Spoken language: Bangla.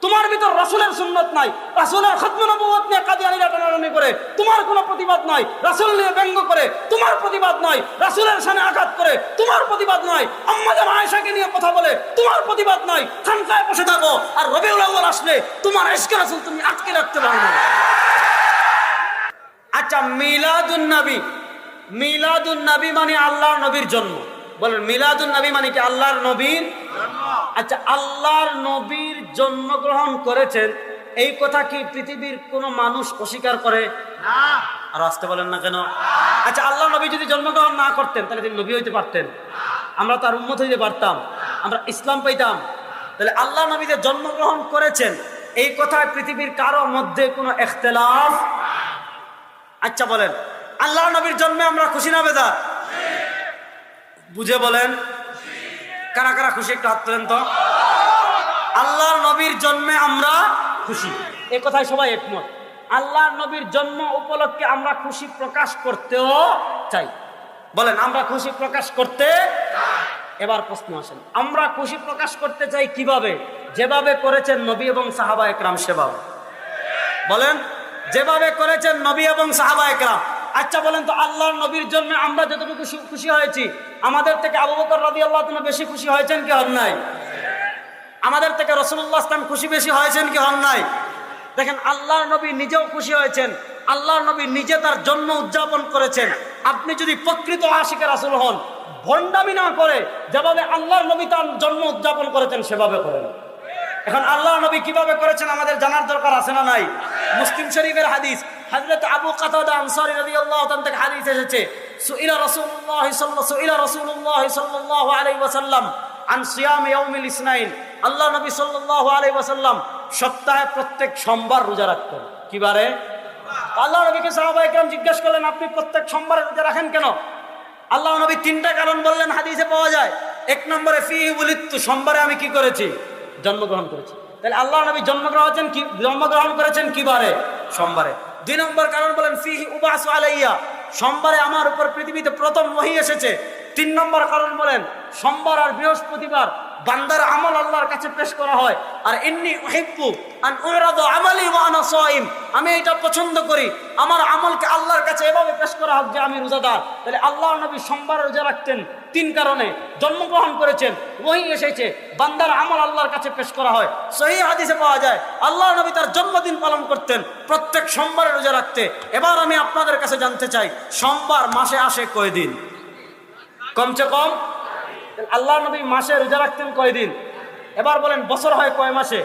তোমার ভিতর রাসূলের সুন্নাত নাই, রাসূলের খতম নবুয়ত নিয়ে কাদিয়ানীরা টানাটানি করে তোমার কোনো প্রতিবাদ নাই, রাসূল নিয়ে ব্যঙ্গ করে তোমার প্রতিবাদ নাই, রাসূলের শানে আঘাত করে তোমার প্রতিবাদ নাই, আম্মা জান আয়েশাকে নিয়ে কথা বলে তোমার প্রতিবাদ নাই, খানকায় বসে থাকো আর রবিউল আউয়াল আসলে তোমার ইশকে রাসূল তুমি আটকে রাখতে পারো না। আচ্ছা, মিলাদুন নবী মানে আল্লাহর নবীর জন্ম। বলেন মিলাদুন নবী মানে কি? আল্লাহর নবীর জন্ম। আচ্ছা, আল্লাহর নবীর জন্মগ্রহণ করেছেন এই কথা কি পৃথিবীর কোন মানুষ অস্বীকার করে? না। আর আসতে বলেন না কেন? আচ্ছা, আল্লাহ নবী যদি জন্মগ্রহণ না করতেন তাহলে তিনি নবী হইতে পারতেন? আমরা তার উম্মত হইতে পারতাম? আমরা ইসলাম পাইতাম? তাহলে আল্লাহ নবী যে জন্মগ্রহণ করেছেন এই কথায় পৃথিবীর কারো মধ্যে কোনো ইখতিলাফ? আচ্ছা বলেন, আল্লাহ নবীর জন্মে আমরা খুশি না বেজার? বুঝে বলেন, কারা কারা খুশি একটু হাত তোলেন তো। আল্লাহ নবীর জন্মে আমরা খুশি, এ কথায় সবাই একমত। আল্লাহ নবীর জন্ম উপলক্ষে আমরা খুশি প্রকাশ করতেও চাই। বলেন, আমরা খুশি প্রকাশ করতে চাই। এবার প্রশ্ন আসেন, আমরা খুশি প্রকাশ করতে চাই কিভাবে? যেভাবে করেছেন নবী এবং সাহাবা একরাম সেভাবে। বলেন, যেভাবে করেছেন নবী এবং সাহাবা একরাম। আচ্ছা বলেন তো, আল্লাহর নবীর জন্য আমরা যতটুকু খুশি হয়েছি, আমাদের থেকে আবু বকর রাদিয়াল্লাহু তাআলা বেশি খুশি হয়েছেন কি হন নাই? আমাদের থেকে রাসূলুল্লাহ সাল্লাল্লাহু আলাইহি ওয়াসাল্লাম খুশি বেশি হয়েছেন কি হন নাই? দেখেন, আল্লাহর নবী নিজেও খুশি হয়েছেন, আল্লাহর নবী নিজে তার জন্ম উদযাপন করেছেন। আপনি যদি প্রকৃত আশিকে রাসূল হন, ভণ্ডামি না করে যেভাবে আল্লাহর নবী তার জন্ম উদযাপন করেছেন সেভাবে করেন। এখন আল্লাহ নবী কিভাবে করেছেন আমাদের জানার দরকার আছে না নাই? মুসলিম শরীফের হাদিস, হযরত আবু কাতাদা আনসারী রাদিয়াল্লাহু তাআলা থেকে হাদিস এসেছে, সুইলা রাসূলুল্লাহ সাল্লাল্লাহু আলাইহি ওয়াসাল্লাম আন সিয়াম ইয়াউমিল ইসনাইন। আল্লাহ নবী সাল্লাল্লাহু আলাইহি ওয়াসাল্লাম সপ্তাহে প্রত্যেক সোমবার রোজা রাখতেন। কি বারে? আল্লাহ নবীকে সাহাবায়ে কেরাম জিজ্ঞাসা করলেন, আপনি প্রত্যেক সোমবারে রোজা রাখেন কেন? আল্লাহ নবী তিনটা কারণ বললেন, হাদিসে পাওয়া যায়। এক নম্বরে ফিহি উলিদতু, সোমবারে আমি কি করেছি? জন্মগ্রহণ করেছি। তাহলে আল্লাহ নবী জন্মগ্রহণ করেছেন কি বারে? সোমবারে। দুই নম্বর কারণ বলেন ফিহি উবাসু আলাইয়া, সোমবারে আমার উপর পৃথিবীতে প্রথম ওহী এসেছে। তিন নম্বর কারণ বলেন সোমবার আর বৃহস্পতিবার বান্দার আমল আল্লাহর কাছে পেশ করা হয়। আর ইন্নী উহিব্বু আন উরাদা আমালি ওয়া আনা সাইম, আমি এটা পছন্দ করি আমার আমলকে আল্লাহর কাছে এভাবে পেশ করা হোক যে আমি রোজাদার। তাহলে আল্লাহ নবী সোমবার রোজা রাখতেন তিন কারণে। জন্মগ্রহণ করেছেন, ওহী এসেছে, বান্দার আমল আল্লাহর কাছে পেশ করা হয়। সহিহ হাদিসে পাওয়া যায় আল্লাহ নবী তার জন্মদিন পালন করতেন প্রত্যেক সোমবারে রোজা রাখতে। এবার আমি আপনাদের কাছে জানতে চাই, সোমবার মাসে আসে কয় দিন? কমসে কম আল্লাহ নবী মাসে রোজা রাখতেন কয় দিন? এবার বলেন বছর হয় কয় মাসে?